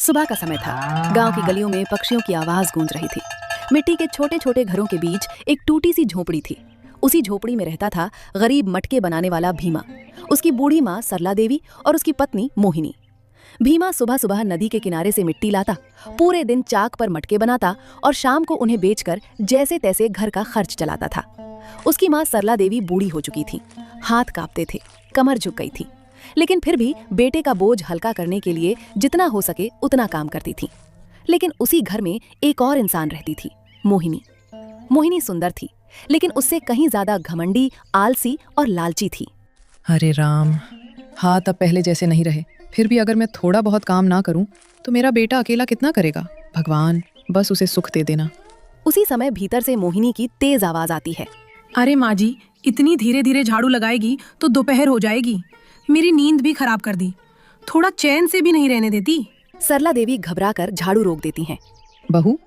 सुबह का समय था। गांव की गलियों में पक्षियों की आवाज गूंज रही थी। मिट्टी के छोटे छोटे घरों के बीच एक टूटी सी झोपड़ी थी। उसी झोपड़ी में रहता था गरीब मटके बनाने वाला भीमा, उसकी बूढ़ी माँ सरला देवी और उसकी पत्नी मोहिनी। भीमा सुबह सुबह नदी के किनारे से मिट्टी लाता, पूरे दिन चाक पर मटके बनाता और शाम को उन्हें बेचकर जैसे तैसे घर का खर्च चलाता था। उसकी माँ सरला देवी बूढ़ी हो चुकी थी, हाथ कांपते थे, कमर झुक गई थी, लेकिन फिर भी बेटे का बोझ हल्का करने के लिए जितना हो सके उतना काम करती थी। लेकिन उसी घर में एक और इंसान रहती थी, मोहिनी। मोहिनी सुंदर थी, लेकिन उससे कहीं ज्यादा घमंडी, आलसी और लालची थी। अरे राम, हाथ अब पहले जैसे नहीं रहे। फिर भी अगर मैं थोड़ा बहुत काम ना करूं तो मेरा बेटा अकेला कितना करेगा। भगवान, बस उसे सुख दे देना। उसी समय भीतर से मोहिनी की तेज आवाज आती है। अरे माँ जी, इतनी धीरे धीरे झाड़ू लगाएगी तो दोपहर हो जाएगी। मेरी नींद भी खराब कर दी, थोड़ा चैन से भी नहीं रहने देती। सरला देवी घबराकर झाड़ू रोक देती हैं। बहू,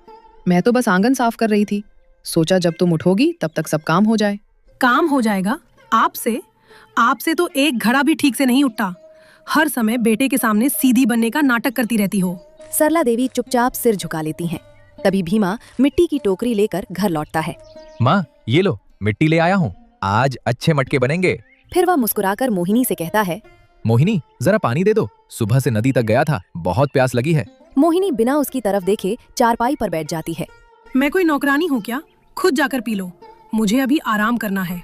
मैं तो बस आंगन साफ कर रही थी। सोचा जब तुम उठोगी तब तक सब काम हो जाए। काम हो जाएगा? आपसे तो एक घड़ा भी ठीक से नहीं उठता। हर समय बेटे के सामने सीधी बनने का नाटक करती रहती हो। सरला देवी चुपचाप सिर झुका लेती हैं। तभी भीमा मिट्टी की टोकरी लेकर घर लौटता है। माँ, ये लो, मिट्टी ले आया हूँ, आज अच्छे मटके बनेंगे। फिर वह मुस्कुराकर मोहिनी से कहता है, मोहिनी, जरा पानी दे दो, सुबह से नदी तक गया था, बहुत प्यास लगी है। मोहिनी बिना उसकी तरफ देखे चारपाई पर बैठ जाती है। मैं कोई नौकरानी हूँ क्या? खुद जाकर पी लो, मुझे अभी आराम करना है।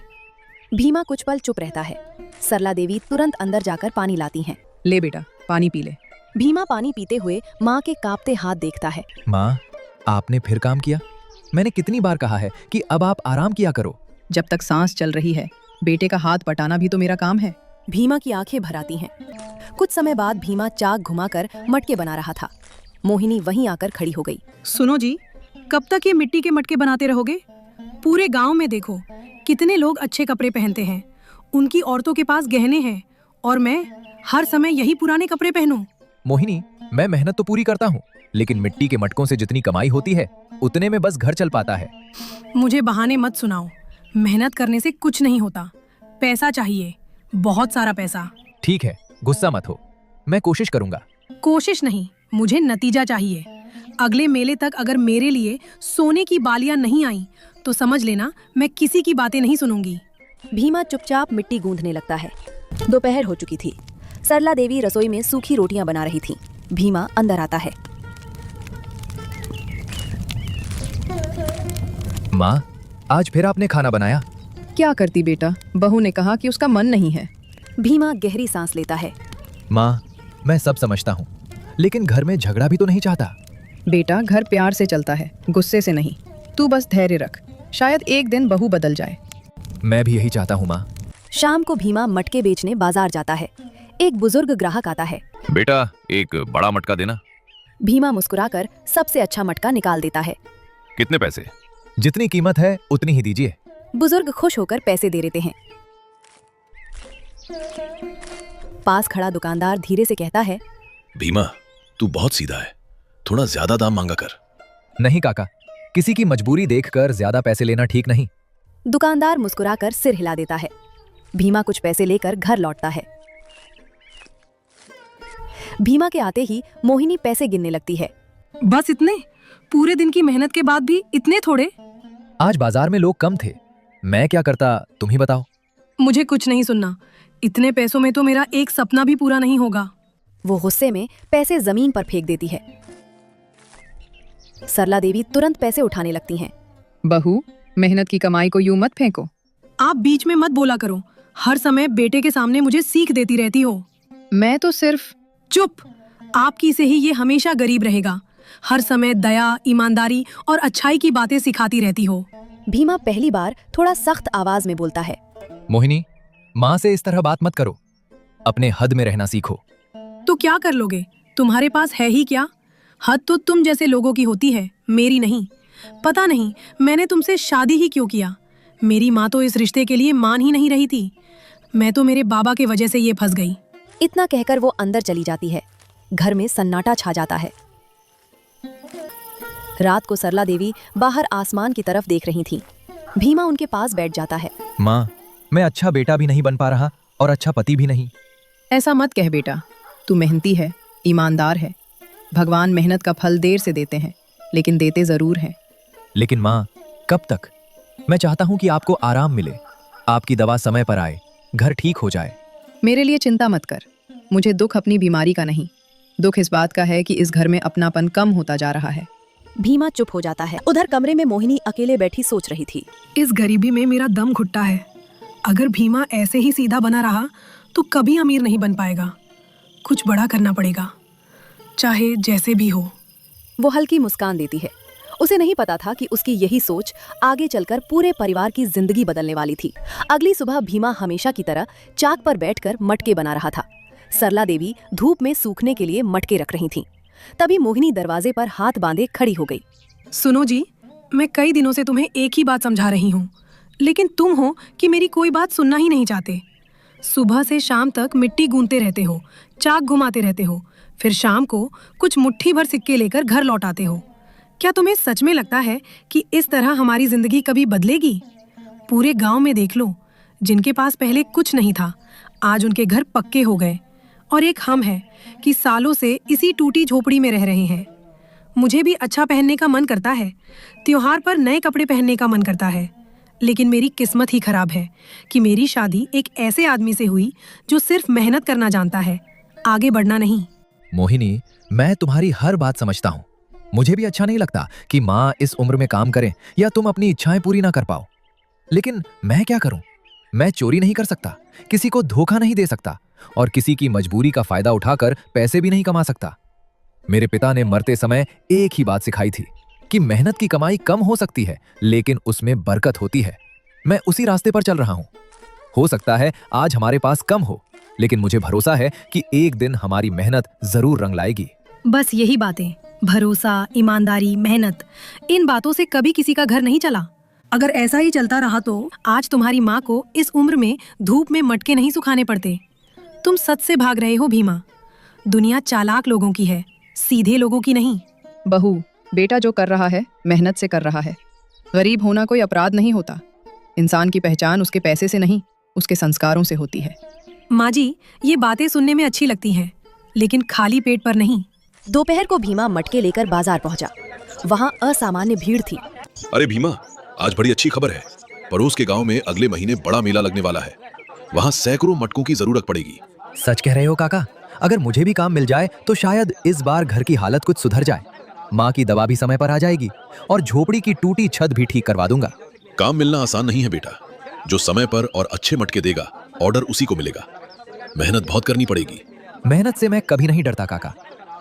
भीमा कुछ पल चुप रहता है। सरला देवी तुरंत अंदर जाकर पानी लाती हैं। ले बेटा, पानी पी ले। भीमा पानी पीते हुए माँ के कांपते हाथ देखता है। माँ, आपने फिर काम किया। मैंने कितनी बार कहा है कि अब आप आराम किया करो। जब तक सांस चल रही है, बेटे का हाथ पटाना भी तो मेरा काम है। भीमा की आंखें भर आती हैं। कुछ समय बाद भीमा चाक घुमाकर मटके बना रहा था। मोहिनी वहीं आकर खड़ी हो गई। सुनो जी, कब तक ये मिट्टी के मटके बनाते रहोगे? पूरे गांव में देखो कितने लोग अच्छे कपड़े पहनते हैं, उनकी औरतों के पास गहने हैं, और मैं हर समय यही पुराने कपड़े पहनूं। मोहिनी, मैं मेहनत तो पूरी करता हूँ, लेकिन मिट्टी के मटकों से जितनी कमाई होती है उतने में बस घर चल पाता है। मुझे बहाने मत सुनाओ, मेहनत करने से कुछ नहीं होता। पैसा चाहिए, बहुत सारा पैसा। ठीक है, गुस्सा मत हो, मैं कोशिश करूंगा। कोशिश नहीं, मुझे नतीजा चाहिए। अगले मेले तक अगर मेरे लिए सोने की बालियां नहीं आई तो समझ लेना मैं किसी की बातें नहीं सुनूंगी। भीमा चुपचाप मिट्टी गूंथने लगता है। दोपहर हो चुकी थी। सरला देवी रसोई में सूखी रोटियां बना रही थी। भीमा अंदर आता है। माँ, आज फिर आपने खाना बनाया? क्या करती बेटा, बहू ने कहा कि उसका मन नहीं है। भीमा गहरी सांस लेता है। माँ, मैं सब समझता हूँ, लेकिन घर में झगड़ा भी तो नहीं चाहता। बेटा, घर प्यार से चलता है, गुस्से से नहीं। तू बस धैर्य रख, शायद एक दिन बहू बदल जाए। मैं भी यही चाहता हूँ माँ। शाम को भीमा मटके बेचने बाजार जाता है। एक बुजुर्ग ग्राहक आता है। बेटा, एक बड़ा मटका देना। भीमा मुस्कुराकर सबसे अच्छा मटका निकाल देता है। कितने पैसे? जितनी कीमत है उतनी ही दीजिए। बुजुर्ग खुश होकर पैसे दे देते हैं। पास खड़ा दुकानदार धीरे से कहता है, भीमा, तू बहुत सीधा है, थोड़ा ज्यादा दाम मांगा कर। नहीं काका, किसी की मजबूरी देखकर ज्यादा पैसे लेना ठीक नहीं। दुकानदार मुस्कुराकर सिर हिला देता है। भीमा कुछ पैसे लेकर घर लौटता है। भीमा के आते ही मोहिनी पैसे गिनने लगती है। बस इतने? पूरे दिन की मेहनत के बाद भी इतने थोड़े? आज बाजार में लोग कम थे, मैं क्या करता तुम ही बताओ। मुझे कुछ नहीं सुनना। इतने पैसों में तो मेरा एक सपना भी पूरा नहीं होगा। वो गुस्से में पैसे जमीन पर फेंक देती है। सरला देवी तुरंत पैसे उठाने लगती हैं। बहू, मेहनत की कमाई को यूं मत फेंको। आप बीच में मत बोला करो, हर समय बेटे के सामने मुझे सीख देती रहती हो। मैं तो सिर्फ... चुप! आपकी से ही ये हमेशा गरीब रहेगा। हर समय दया, ईमानदारी और अच्छाई की बातें सिखाती रहती हो। भीमा पहली बार थोड़ा सख्त आवाज में बोलता है। मोहिनी, माँ से इस तरह बात मत करो, अपने हद में रहना सीखो। तो क्या कर लोगे? तुम्हारे पास है ही क्या? हद तो तुम जैसे लोगों की होती है, मेरी नहीं। पता नहीं मैंने तुमसे शादी ही क्यों किया। मेरी माँ तो इस रिश्ते के लिए मान ही नहीं रही थी। मैं तो मेरे बाबा के वजह से ये फंस गई। इतना कहकर वो अंदर चली जाती है। घर में सन्नाटा छा जाता है। रात को सरला देवी बाहर आसमान की तरफ देख रही थी। भीमा उनके पास बैठ जाता है। माँ, मैं अच्छा बेटा भी नहीं बन पा रहा और अच्छा पति भी नहीं। ऐसा मत कह बेटा, तू मेहनती है, ईमानदार है, भगवान मेहनत का फल देर से देते हैं, लेकिन देते जरूर हैं। लेकिन माँ, कब तक? मैं चाहता हूँ कि आपको आराम मिले, आपकी दवा समय पर आए, घर ठीक हो जाए। मेरे लिए चिंता मत कर। मुझे दुख अपनी बीमारी का नहीं, दुख इस बात का है कि इस घर में अपनापन कम होता जा रहा है। भीमा चुप हो जाता है। उधर कमरे में मोहिनी अकेले बैठी सोच रही थी। इस गरीबी में मेरा दम घुटता है। अगर भीमा ऐसे ही सीधा बना रहा तो कभी अमीर नहीं बन पाएगा। कुछ बड़ा करना पड़ेगा, चाहे जैसे भी हो। वो हल्की मुस्कान देती है। उसे नहीं पता था कि उसकी यही सोच आगे चलकर पूरे परिवार की जिंदगी बदलने वाली थी। अगली सुबह भीमा हमेशा की तरह चाक पर बैठकर मटके बना रहा था। सरला देवी धूप में सूखने के लिए मटके रख रही थीं। तभी मोहिनी दरवाजे पर हाथ बांधे खड़ी हो गई। सुनो जी, मैं कई दिनों से तुम्हें एक ही बात समझा रही हूँ, लेकिन तुम हो कि मेरी कोई बात सुनना ही नहीं चाहते। सुबह से शाम तक मिट्टी गूंथते रहते हो, चाक घुमाते रहते हो, फिर शाम को कुछ मुट्ठी भर सिक्के लेकर घर लौट आते हो। क्या तुम्हें सच में लगता है कि इस तरह हमारी जिंदगी कभी बदलेगी? पूरे गांव में देख लो, जिनके पास पहले कुछ नहीं था, आज उनके घर पक्के हो गए, और एक हम है कि सालों से इसी टूटी झोपड़ी में रह रहे हैं। मुझे भी अच्छा पहनने का मन करता है, त्योहार पर नए कपड़े पहनने का मन करता है, लेकिन मेरी किस्मत ही खराब है कि मेरी शादी एक ऐसे आदमी से हुई जो सिर्फ मेहनत करना जानता है, आगे बढ़ना नहीं। मोहिनी, मैं तुम्हारी हर बात समझता हूँ। मुझे भी अच्छा नहीं लगता कि माँ इस उम्र में काम करें या तुम अपनी इच्छाएं पूरी ना कर पाओ, लेकिन मैं क्या करूं? मैं चोरी नहीं कर सकता, किसी को धोखा नहीं दे सकता, और किसी की मजबूरी का फायदा उठाकर पैसे भी नहीं कमा सकता। मेरे पिता ने मरते समय एक ही बात सिखाई थी कि मेहनत की कमाई कम हो सकती है, लेकिन उसमें बरकत होती है। मैं उसी रास्ते पर चल रहा हूं। हो सकता है आज हमारे पास कम हो, लेकिन मुझे भरोसा है कि एक दिन हमारी मेहनत जरूर रंग लाएगी। बस यही बातें, भरोसा, ईमानदारी, मेहनत, इन बातों से कभी किसी का घर नहीं चला। अगर ऐसा ही चलता रहा तो आज तुम्हारी माँ को इस उम्र में धूप में मटके नहीं सुखाने पड़ते। तुम सच से भाग रहे हो भीमा। दुनिया चालाक लोगों की है, सीधे लोगों की नहीं। बहू, बेटा जो कर रहा है मेहनत से कर रहा है। गरीब होना कोई अपराध नहीं होता। इंसान की पहचान उसके पैसे से नहीं, उसके संस्कारों से होती है। माँ जी, ये बातें सुनने में अच्छी लगती हैं, लेकिन खाली पेट पर नहीं। दोपहर को भीमा मटके लेकर बाजार पहुंचा। वहां असामान्य भीड़ थी। अरे भीमा, आज बड़ी अच्छी खबर है। पड़ोस के गांव में अगले महीने बड़ा मेला लगने वाला है। वहां सैकड़ों मटकों की जरूरत पड़ेगी। सच कह रहे हो काका? अगर मुझे भी काम मिल जाए तो शायद इस बार घर की हालत कुछ सुधर जाए। माँ की दवा भी समय पर आ जाएगी और झोपड़ी की टूटी छत भी ठीक करवा दूंगा। काम मिलना आसान नहीं है बेटा। जो समय पर और अच्छे मटके देगा, ऑर्डर उसी को मिलेगा। मेहनत बहुत करनी पड़ेगी। मेहनत से मैं कभी नहीं डरता काका।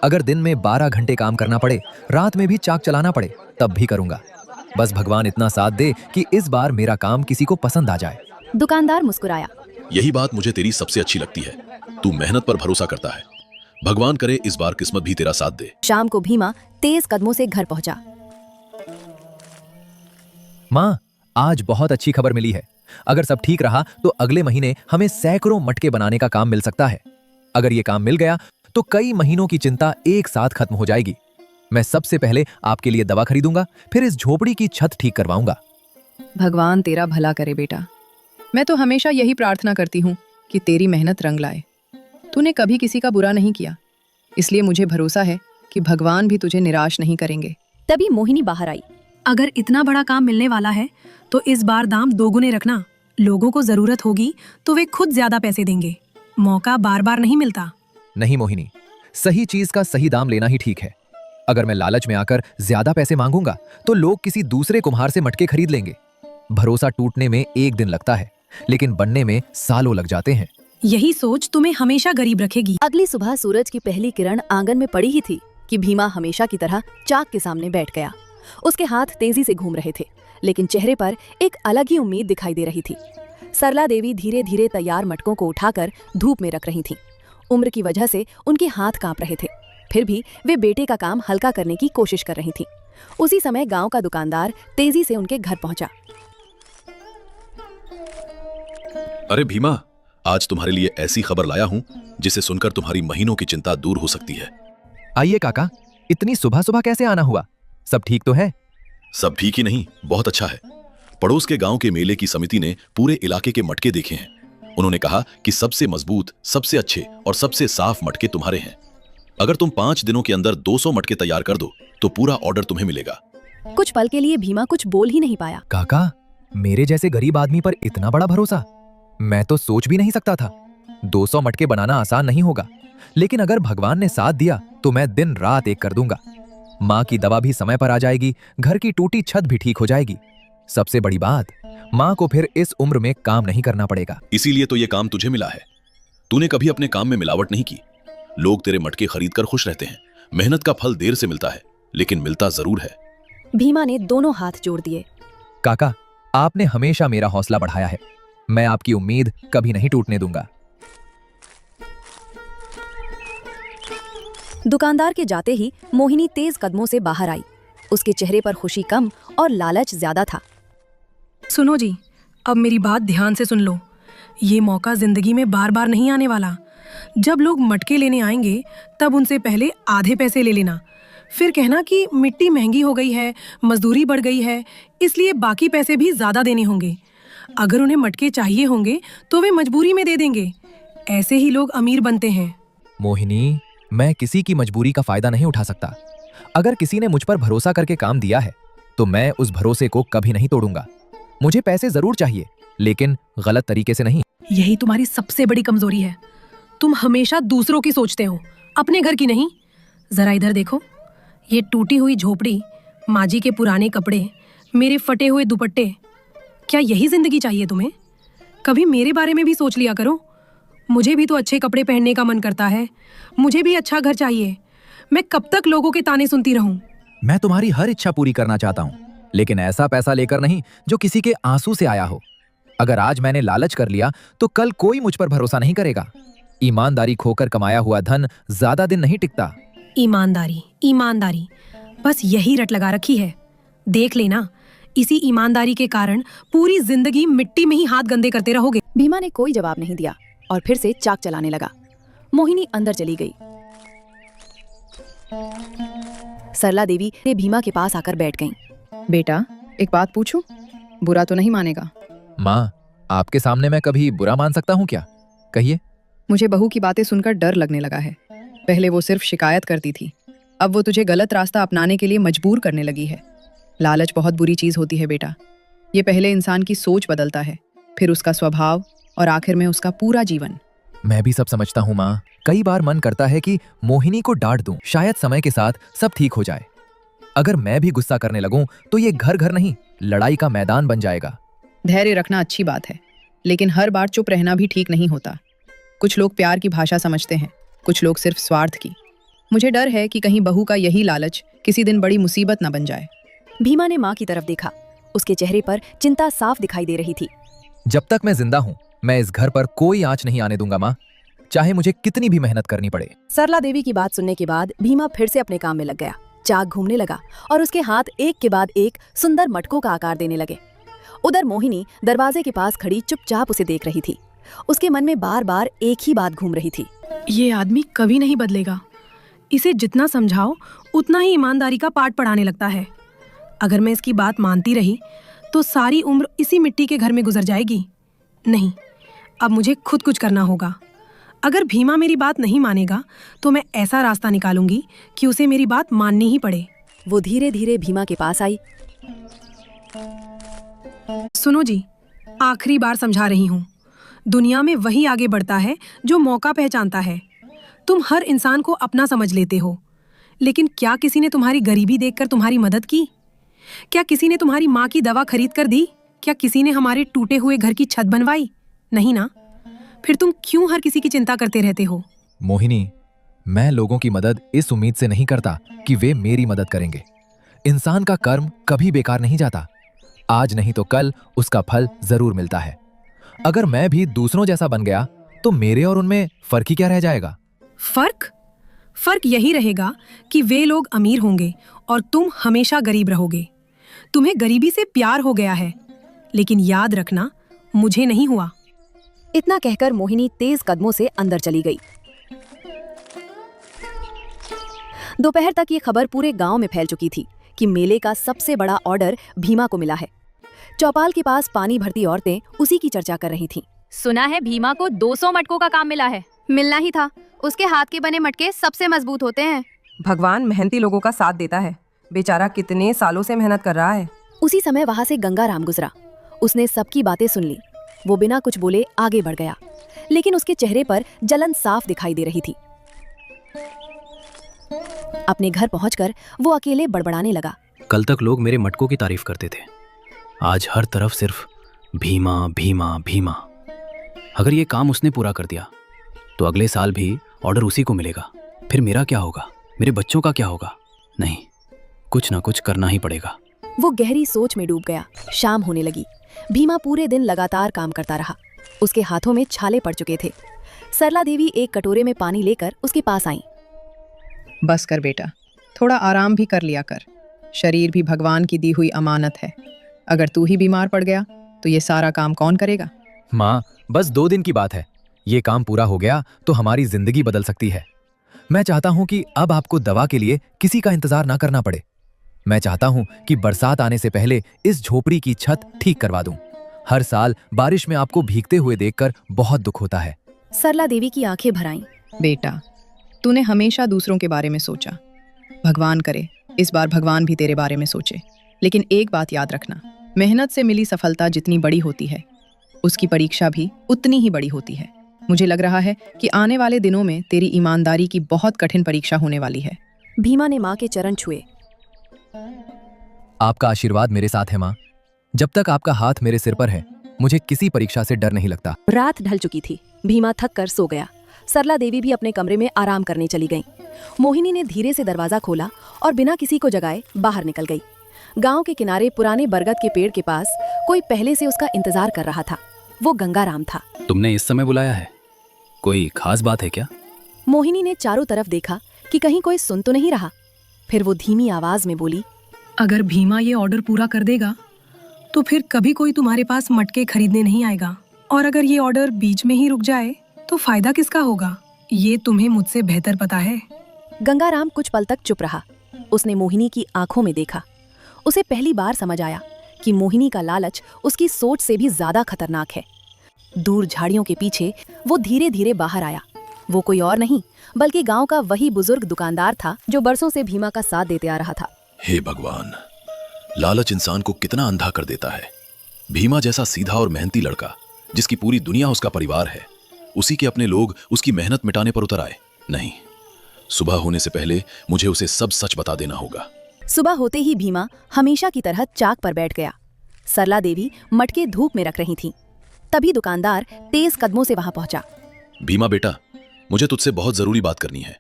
अगर दिन में 12 घंटे काम करना पड़े, रात में भी चाक चलाना पड़े, तब भी करूंगा। बस भगवान इतना साथ दे कि इस बार मेरा काम किसी को पसंद आ जाए। दुकानदार मुस्कुराया। यही बात मुझे तेरी सबसे अच्छी लगती है। तू मेहनत पर भरोसा करता है। भगवान करे इस बार किस्मत भी तेरा साथ दे। शाम को भीमा तेज कदमों से घर पहुंचा। माँ, आज बहुत अच्छी खबर मिली है। अगर सब ठीक रहा तो अगले महीने हमें सैकड़ों मटके बनाने का काम मिल सकता है। अगर ये काम मिल गया तो कई महीनों की चिंता एक साथ खत्म हो जाएगी। मैं सबसे पहले आपके लिए दवा खरीदूंगा, फिर इस झोपड़ी की छत ठीक करवाऊंगा। भगवान तेरा भला करे बेटा। मैं तो हमेशा यही प्रार्थना करती हूँ कि तेरी मेहनत रंग लाए। तूने कभी किसी का बुरा नहीं किया, इसलिए मुझे भरोसा है कि भगवान भी तुझे निराश नहीं करेंगे। तभी मोहिनी बाहर आई। अगर इतना बड़ा काम मिलने वाला है तो इस बार दाम दोगुने रखना। लोगों को जरूरत होगी तो वे खुद ज्यादा पैसे देंगे। मौका बार बार नहीं मिलता। नहीं मोहिनी, सही चीज का सही दाम लेना ही ठीक है। अगर मैं लालच में आकर ज्यादा पैसे मांगूंगा तो लोग किसी दूसरे कुम्हार से मटके खरीद लेंगे। भरोसा टूटने में एक दिन लगता है, लेकिन बनने में सालों लग जाते हैं। यही सोच तुम्हें हमेशा गरीब रखेगी। अगली सुबह सूरज की पहली किरण आंगन में पड़ी ही थी कि भीमा हमेशा की तरह चाक के सामने बैठ गया। उसके हाथ तेजी से घूम रहे थे, लेकिन चेहरे पर एक अलग ही उम्मीद दिखाई दे रही थी। सरला देवी धीरे धीरे तैयार मटकों को उठाकर धूप में रख रही थीं। उम्र की वजह से उनके हाथ कांप रहे थे, फिर भी वे बेटे का काम हल्का करने की कोशिश कर रही थीं। उसी समय गांव का दुकानदार तेजी से उनके घर पहुंचा। अरे भीमा, आज तुम्हारे लिए ऐसी खबर लाया हूं जिसे सुनकर तुम्हारी महीनों की चिंता दूर हो सकती है। आइए काका, इतनी सुबह सुबह कैसे आना हुआ? सब ठीक तो है? सब ठीक ही नहीं, बहुत अच्छा है। पड़ोस के गांव के मेले की समिति ने पूरे इलाके के मटके देखे हैं। उन्होंने कहा कि सबसे मजबूत, सबसे अच्छे और सबसे साफ मटके तुम्हारे हैं। अगर तुम 5 दिनों के अंदर 200 मटके तैयार कर दो तो पूरा ऑर्डर तुम्हें मिलेगा। कुछ पल के लिए भीमा कुछ बोल ही नहीं पाया। काका, मेरे जैसे गरीब आदमी पर इतना बड़ा भरोसा? मैं तो सोच भी नहीं सकता था। 200 मटके बनाना आसान नहीं होगा, लेकिन अगर भगवान ने साथ दिया तो मैं दिन रात एक कर दूंगा। माँ की दवा भी समय पर आ जाएगी, घर की टूटी छत भी ठीक हो जाएगी। सबसे बड़ी बात, माँ को फिर इस उम्र में काम नहीं करना पड़ेगा। इसीलिए तो ये काम तुझे मिला है। तूने कभी अपने काम में मिलावट नहीं की। लोग तेरे मटके खरीद कर खुश रहते हैं। मेहनत का फल देर से मिलता है, लेकिन मिलता जरूर है। भीमा ने दोनों हाथ जोड़ दिए। काका, आपने हमेशा मेरा हौसला बढ़ाया है। मैं आपकी उम्मीद कभी नहीं टूटने दूंगा। दुकानदार के जाते ही मोहिनी तेज कदमों से बाहर आई। उसके चेहरे पर खुशी कम और लालच ज्यादा था। सुनो जी, अब मेरी बात ध्यान से सुन लो। ये मौका जिंदगी में बार बार नहीं आने वाला। जब लोग मटके लेने आएंगे तब उनसे पहले आधे पैसे ले लेना, फिर कहना कि मिट्टी महंगी हो गई है, मजदूरी बढ़ गई है, इसलिए बाकी पैसे भी ज्यादा देने होंगे। अगर उन्हें मटके चाहिए होंगे तो वे मजबूरी में दे देंगे। ऐसे ही लोग अमीर बनते हैं। मोहिनी, मैं किसी की मजबूरी का फायदा नहीं उठा सकता। अगर किसी ने मुझ पर भरोसा करके काम दिया है तो मैं उस भरोसे को कभी नहीं तोड़ूंगा। मुझे पैसे जरूर चाहिए, लेकिन गलत तरीके से नहीं। यही तुम्हारी सबसे बड़ी कमजोरी है। तुम हमेशा दूसरों की सोचते हो, अपने घर की नहीं। जरा इधर देखो, ये टूटी हुई झोपड़ी, माँ जी के पुराने कपड़े, मेरे फटे हुए दुपट्टे, क्या यही जिंदगी चाहिए तुम्हें? कभी मेरे बारे में भी सोच लिया करो। मुझे भी तो अच्छे कपड़े पहनने का मन करता है। मुझे भी अच्छा घर चाहिए। मैं कब तक लोगों के ताने सुनती रहूं? मैं तुम्हारी हर इच्छा पूरी करना चाहता हूँ, लेकिन ऐसा पैसा लेकर नहीं जो किसी के आंसू से आया हो। अगर आज मैंने लालच कर लिया तो कल कोई मुझ पर भरोसा नहीं करेगा। ईमानदारी खोकर कमाया हुआ धन ज्यादा दिन नहीं टिकता। ईमानदारी, ईमानदारी, बस यही रट लगा रखी है। देख लेना, इसी ईमानदारी के कारण पूरी जिंदगी मिट्टी में ही हाथ गंदे करते रहोगे। भीमा ने कोई जवाब नहीं दिया और फिर से चाक चलाने लगा। मोहिनी अंदर चली गई। सरला देवी ने भीमा के पास आकर बैठ गईं। बेटा, एक बात पूछूं? बुरा तो नहीं मानेगा? माँ, आपके सामने मैं कभी बुरा मान सकता हूँ क्या? कहिए। मुझे बहू की बातें सुनकर डर लगने लगा है। पहले वो सिर्फ शिकायत करती थी, अब वो तुझे गलत रास्ता अपनाने के लिए मजबूर करने लगी है। लालच बहुत बुरी चीज होती है बेटा। ये पहले इंसान की सोच बदलता है, फिर उसका स्वभाव और आखिर में उसका पूरा जीवन। मैं भी सब समझता हूँ माँ। कई बार मन करता है कि मोहिनी को डांट दूं, शायद समय के साथ सब ठीक हो जाए। अगर मैं भी गुस्सा करने लगूं तो ये घर घर नहीं, लड़ाई का मैदान बन जाएगा। धैर्य रखना अच्छी बात है, लेकिन हर बार चुप रहना भी ठीक नहीं होता। कुछ लोग प्यार की भाषा समझते हैं, कुछ लोग सिर्फ स्वार्थ की। मुझे डर है कि कहीं बहू का यही लालच किसी दिन बड़ी मुसीबत न बन जाए। भीमा ने माँ की तरफ देखा। उसके चेहरे पर चिंता साफ दिखाई दे रही थी। जब तक मैं जिंदा हूँ मैं इस घर पर कोई आंच नहीं आने दूंगा माँ, चाहे मुझे कितनी भी मेहनत करनी पड़े। सरला देवी की बात सुनने के बाद भीमा फिर से अपने काम में लग गया। चाक घूमने लगा और उसके हाथ एक के बाद एक सुंदर मटकों का आकार देने लगे। उधर मोहिनी दरवाजे के पास खड़ी चुपचाप उसे देख रही थी। उसके मन में बार बार एक ही बात घूम रही थी। ये आदमी कभी नहीं बदलेगा। इसे जितना समझाओ उतना ही ईमानदारी का पाठ पढ़ाने लगता है। अगर मैं इसकी बात मानती रही तो सारी उम्र इसी मिट्टी के घर में गुजर जाएगी। नहीं, अब मुझे खुद कुछ करना होगा। अगर भीमा मेरी बात नहीं मानेगा तो मैं ऐसा रास्ता निकालूंगी कि उसे मेरी बात माननी ही पड़े। वो धीरे धीरे भीमा के पास आई। सुनो जी, आखिरी बार समझा रही हूँ। दुनिया में वही आगे बढ़ता है जो मौका पहचानता है। तुम हर इंसान को अपना समझ लेते हो, लेकिन क्या किसी ने तुम्हारी गरीबी देखकर तुम्हारी मदद की? क्या किसी ने तुम्हारी माँ की दवा खरीद कर दी? क्या किसी ने हमारे टूटे हुए घर की छत बनवाई? नहीं ना। फिर तुम क्यों हर किसी की चिंता करते रहते हो? मोहिनी, मैं लोगों की मदद इस उम्मीद से नहीं करता कि वे मेरी मदद करेंगे। इंसान का कर्म कभी बेकार नहीं जाता। आज नहीं तो कल उसका फल जरूर मिलता है। अगर मैं भी दूसरों जैसा बन गया तो मेरे और उनमें फर्क ही क्या रह जाएगा? फर्क यही रहेगा कि वे लोग अमीर होंगे और तुम हमेशा गरीब रहोगे। तुम्हें गरीबी से प्यार हो गया है, लेकिन याद रखना, मुझे नहीं हुआ। इतना कहकर मोहिनी तेज कदमों से अंदर चली गई। दोपहर तक ये खबर पूरे गांव में फैल चुकी थी कि मेले का सबसे बड़ा ऑर्डर भीमा को मिला है। चौपाल के पास पानी भरती औरतें उसी की चर्चा कर रही थीं। सुना है भीमा को 200 मटकों का काम मिला है। मिलना ही था। उसके हाथ के बने मटके सबसे मजबूत होते हैं। भगवान मेहनती लोगों का साथ देता है। बेचारा कितने सालों से मेहनत कर रहा है। उसी समय वहां से गंगाराम गुजरा। उसने सबकी बातें सुन ली। वो बिना कुछ बोले आगे बढ़ गया, लेकिन उसके चेहरे पर जलन साफ दिखाई दे रही थी। अपने घर पहुंचकर वो अकेले बड़बड़ाने लगा। कल तक लोग मेरे मटकों की तारीफ करते थे, आज हर तरफ सिर्फ भीमा भीमा भीमा। अगर ये काम उसने पूरा कर दिया तो अगले साल भी ऑर्डर उसी को मिलेगा। फिर मेरा क्या होगा, मेरे बच्चों का क्या होगा? नहीं, कुछ ना कुछ करना ही पड़ेगा। वो गहरी सोच में डूब गया। शाम होने लगी। भीमा पूरे दिन लगातार काम करता रहा। उसके हाथों में छाले पड़ चुके थे। सरला देवी एक कटोरे में पानी लेकर उसके पास आई। बस कर बेटा, थोड़ा आराम भी कर लिया कर। शरीर भी भगवान की दी हुई अमानत है। अगर तू ही बीमार पड़ गया तो ये सारा काम कौन करेगा? माँ, बस 2 दिन की बात है। ये काम पूरा हो गया तो हमारी जिंदगी बदल सकती है। मैं चाहता हूँ कि अब आपको दवा के लिए किसी का इंतजार ना करना पड़े। मैं चाहता हूँ कि बरसात आने से पहले इस झोपड़ी की छत ठीक करवा दूं। हर साल बारिश में आपको भीगते हुए देखकर बहुत दुख होता है। सरला देवी की आंखें भर आईं। बेटा, तूने हमेशा दूसरों के बारे में सोचा। भगवान करे इस बार भगवान भी तेरे बारे में सोचे। लेकिन एक बात याद रखना, मेहनत से मिली सफलता जितनी बड़ी होती है, उसकी परीक्षा भी उतनी ही बड़ी होती है। मुझे लग रहा है कि आने वाले दिनों में तेरी ईमानदारी की बहुत कठिन परीक्षा होने वाली है। भीमा ने माँ के चरण छुए। आपका आशीर्वाद मेरे साथ है माँ। जब तक आपका हाथ मेरे सिर पर है, मुझे किसी परीक्षा से डर नहीं लगता। रात ढल चुकी थी। भीमा थक कर सो गया। सरला देवी भी अपने कमरे में आराम करने चली गईं। मोहिनी ने धीरे से दरवाजा खोला और बिना किसी को जगाए बाहर निकल गई। गांव के किनारे पुराने बरगद के पेड़ के पास कोई पहले से उसका इंतजार कर रहा था। वो गंगाराम था। तुमने इस समय बुलाया है, कोई खास बात है क्या? मोहिनी ने चारों तरफ देखा कि कहीं कोई सुन तो नहीं रहा। फिर वो धीमी आवाज में बोली, अगर भीमा ये ऑर्डर पूरा कर देगा तो फिर कभी कोई तुम्हारे पास मटके खरीदने नहीं आएगा। और अगर ये ऑर्डर बीच में ही रुक जाए तो फायदा किसका होगा? ये तुम्हें मुझसे बेहतर पता है। गंगाराम कुछ पल तक चुप रहा। उसने मोहिनी की आंखों में देखा। उसे पहली बार समझ आया कि मोहिनी का लालच उसकी सोच से भी ज्यादा खतरनाक है। दूर झाड़ियों के पीछे वो धीरे धीरे बाहर आया। वो कोई और नहीं बल्कि गांव का वही बुजुर्ग दुकानदार था जो बरसों से भीमा का साथ देते आ रहा था। हे भगवान, लालच इंसान को कितना अंधा कर देता है। भीमा जैसा सीधा और मेहनती लड़का, जिसकी पूरी दुनिया उसका परिवार है, उसी के अपने लोग उसकी मेहनत मिटाने पर उतर आए। नहीं, सुबह होने से पहले मुझे उसे सब सच बता देना होगा। सुबह होते ही भीमा हमेशा की तरह चाक पर बैठ गया। सरला देवी मटके धूप में रख रही थीं। तभी दुकानदार तेज कदमों से वहां पहुंचा। भीमा बेटा, मुझे तुझसे बहुत जरूरी बात करनी है।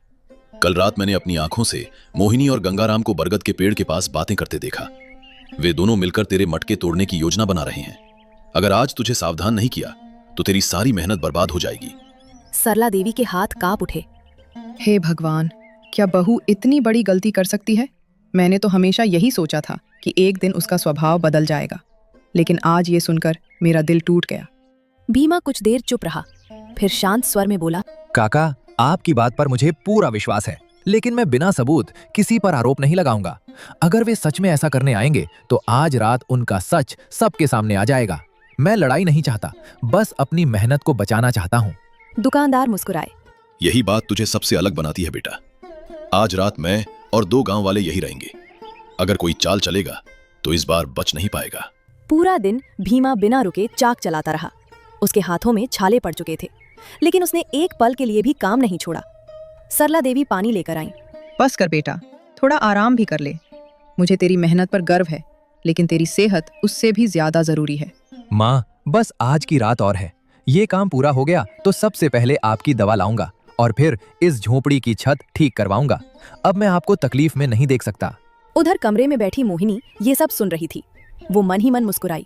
कल रात मैंने अपनी आंखों से मोहिनी और गंगाराम को बरगद के पेड़ के पास बातें करते देखा। वे दोनों मिलकर तेरे मटके तोड़ने की योजना बना रहे हैं। अगर आज तुझे सावधान नहीं किया तो तेरी सारी मेहनत बर्बाद हो जाएगी। सरला देवी के हाथ कांप उठे। हे भगवान, क्या बहू इतनी बड़ी गलती कर सकती है? मैंने तो हमेशा यही सोचा था कि एक दिन उसका स्वभाव बदल जाएगा, लेकिन आज ये सुनकर मेरा दिल टूट गया। भीमा कुछ देर चुप रहा, फिर शांत स्वर में बोला, काका, आपकी बात पर मुझे पूरा विश्वास है, लेकिन मैं बिना सबूत किसी पर आरोप नहीं लगाऊंगा। अगर वे सच में ऐसा करने आएंगे तो आज रात उनका सच सबके सामने आ जाएगा। मैं लड़ाई नहीं चाहता, बस अपनी मेहनत को बचाना चाहता हूँ। दुकानदार मुस्कुराए। यही बात तुझे सबसे अलग बनाती है बेटा। आज रात मैं और 2 गांव वाले यही रहेंगे। अगर कोई चाल चलेगा तो इस बार बच नहीं पाएगा। पूरा दिन भीमा बिना रुके चाक चलाता रहा। उसके हाथों में छाले पड़ चुके थे, लेकिन उसने एक पल के लिए भी काम नहीं छोड़ा। सरला देवी पानी लेकर आईं। बस कर बेटा, थोड़ा आराम भी कर ले। मुझे तेरी मेहनत पर गर्व है, लेकिन तेरी सेहत उससे भी ज्यादा जरूरी है। माँ, बस आज की रात और है। ये काम पूरा हो गया तो सबसे पहले आपकी दवा लाऊंगा और फिर इस झोपड़ी की छत ठीक करवाऊंगा। अब मैं आपको तकलीफ में नहीं देख सकता। उधर कमरे में बैठी मोहिनी ये सब सुन रही थी। वो मन ही मन मुस्कुराई।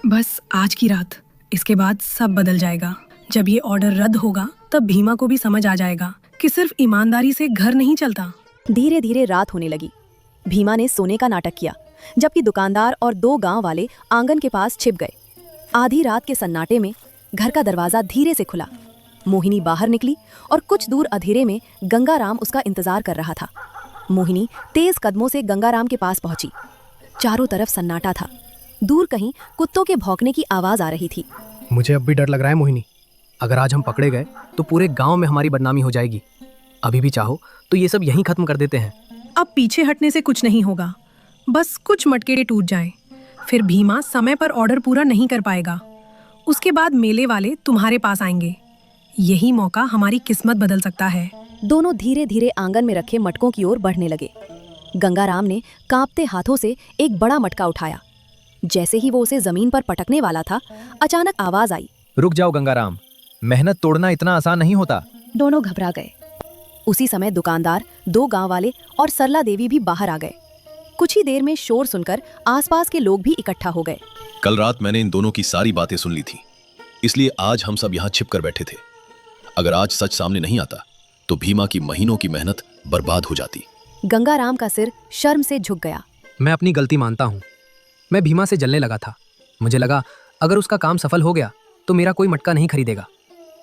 बस आज की रात, इसके बाद सब बदल जाएगा। जब ये ऑर्डर रद्द होगा तब भीमा को भी समझ आ जाएगा कि सिर्फ ईमानदारी से घर नहीं चलता। धीरे धीरे रात होने लगी। भीमा ने सोने का नाटक किया, जबकि दुकानदार और 2 गांव वाले आंगन के पास छिप गए। आधी रात के सन्नाटे में घर का दरवाजा धीरे से खुला। मोहिनी बाहर निकली और कुछ दूर अंधेरे में गंगाराम उसका इंतजार कर रहा था। मोहिनी तेज कदमों से गंगाराम के पास पहुंची। चारों तरफ सन्नाटा था। दूर कहीं कुत्तों के भौंकने की आवाज आ रही थी। मुझे अब भी डर लग रहा है मोहिनी। अगर आज हम पकड़े गए तो पूरे गांव में हमारी बदनामी हो जाएगी। अभी भी चाहो तो ये सब यहीं खत्म कर देते हैं। अब पीछे हटने से कुछ नहीं होगा, बस कुछ मटके टूट जाएं। फिर भीमा समय पर ऑर्डर पूरा नहीं कर पाएगा। उसके बाद मेले वाले तुम्हारे पास आएंगे। यही मौका हमारी किस्मत बदल सकता है। दोनों धीरे धीरे आंगन में रखे मटकों की ओर बढ़ने लगे। गंगाराम ने कांपते हाथों से एक बड़ा मटका उठाया। जैसे ही वो उसे जमीन पर पटकने वाला था, अचानक आवाज आई, रुक जाओ गंगाराम, मेहनत तोड़ना इतना आसान नहीं होता। दोनों घबरा गए। उसी समय दुकानदार, 2 गांव वाले और सरला देवी भी बाहर आ गए। कुछ ही देर में शोर सुनकर आसपास के लोग भी इकट्ठा हो गए। कल रात मैंने इन दोनों की सारी बातें सुन ली थी, इसलिए आज हम सब यहाँ छिप कर बैठे थे। अगर आज सच सामने नहीं आता तो भीमा की महीनों की मेहनत बर्बाद हो जाती। गंगाराम का सिर शर्म से झुक गया। मैं अपनी गलती मानता हूँ। मैं भीमा से जलने लगा था। मुझे लगा अगर उसका काम सफल हो गया तो मेरा कोई मटका नहीं खरीदेगा।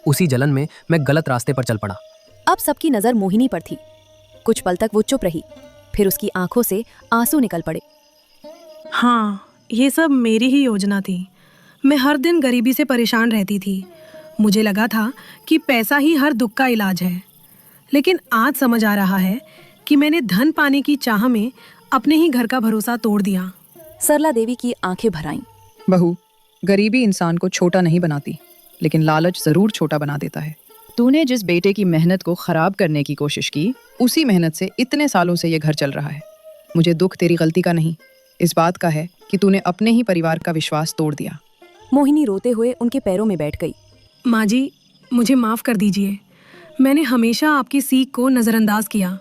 उसी जलन में मैं गलत रास्ते पर चल पड़ा। अब सबकी नजर मोहिनी पर थी। कुछ पल तक वो चुप रही, फिर उसकी आंखों से आंसू निकल पड़े। हाँ, ये सब मेरी ही योजना थी। मैं हर दिन गरीबी से परेशान रहती थी। मुझे लगा था कि पैसा ही हर दुख का इलाज है, लेकिन आज समझ आ रहा है कि मैंने धन पाने की चाह में अपने ही घर का भरोसा तोड़ दिया। सरला देवी की आंखें भर आईं। बहू, गरीबी इंसान को छोटा नहीं बनाती, लेकिन लालच जरूर छोटा बना देता है। तूने जिस बेटे की मेहनत को खराब करने की कोशिश की, उसी मेहनत से इतने सालों से ये घर चल रहा है। मुझे दुख तेरी गलती का नहीं, इस बात का है कि तूने अपने ही परिवार का विश्वास तोड़ दिया। मोहिनी रोते हुए उनके पैरों में बैठ गई। माँ जी, मुझे माफ़ कर दीजिए। मैंने हमेशा आपकी सीख को नज़रअंदाज किया।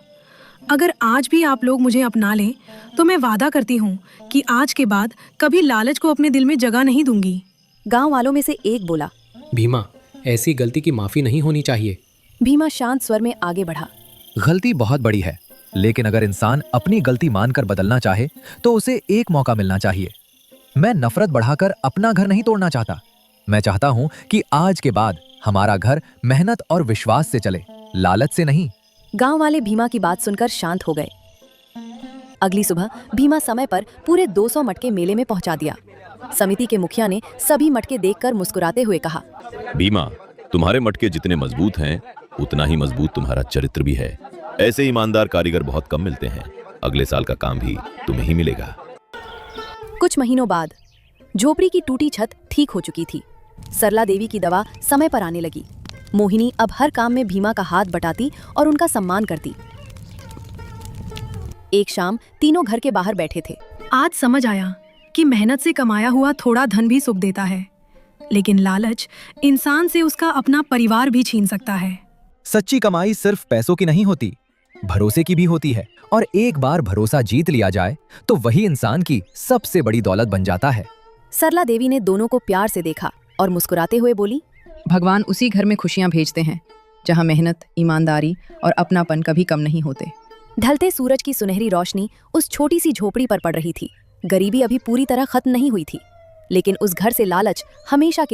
अगर आज भी आप लोग मुझे अपना लें तो मैं वादा करती हूँ कि आज के बाद कभी लालच को अपने दिल में जगह नहीं दूंगी। गांव वालों में से एक बोला, भीमा, ऐसी गलती की माफी नहीं होनी चाहिए। भीमा शांत स्वर में आगे बढ़ा। गलती बहुत बड़ी है, लेकिन अगर इंसान अपनी गलती मानकर बदलना चाहे तो उसे एक मौका मिलना चाहिए। मैं नफरत बढ़ाकर अपना घर नहीं तोड़ना चाहता। मैं चाहता हूं कि आज के बाद हमारा घर मेहनत और विश्वास से चले, लालच से नहीं। गांव वाले भीमा की बात सुनकर शांत हो गए। अगली सुबह भीमा समय पर पूरे 200 मटके मेले में पहुंचा दिया। समिति के मुखिया ने सभी मटके देखकर मुस्कुराते हुए कहा, भीमा, तुम्हारे मटके जितने मजबूत हैं उतना ही मजबूत तुम्हारा चरित्र भी है। ऐसे ईमानदार कारीगर बहुत कम मिलते हैं। अगले साल का काम भी तुम्हें ही मिलेगा। कुछ महीनों बाद झोपड़ी की टूटी छत ठीक हो चुकी थी। सरला देवी की दवा समय पर आने लगी। मोहिनी अब हर काम में भीमा का हाथ बटाती और उनका सम्मान करती। एक शाम तीनों घर के बाहर बैठे थे। आज समझ आया कि मेहनत से कमाया हुआ थोड़ा धन भी सुख देता है, लेकिन लालच इंसान से उसका अपना परिवार भी छीन सकता है। सच्ची कमाई सिर्फ पैसों की नहीं होती, भरोसे की भी होती है। और एक बार भरोसा जीत लिया जाए तो वही इंसान की सबसे बड़ी दौलत बन जाता है। सरला देवी ने दोनों को प्यार से देखा और मुस्कुराते हुए बोली, भगवान उसी घर में खुशियां भेजते हैं जहां मेहनत, ईमानदारी और अपनापन कभी कम नहीं होते। ढलते सूरज की सुनहरी रोशनी उस छोटी सी झोपड़ी पर पड़ रही थी। गरीबी अभी पूरी तरह खत्म नहीं हुई थी, लेकिन उस घर से लालच हमेशा के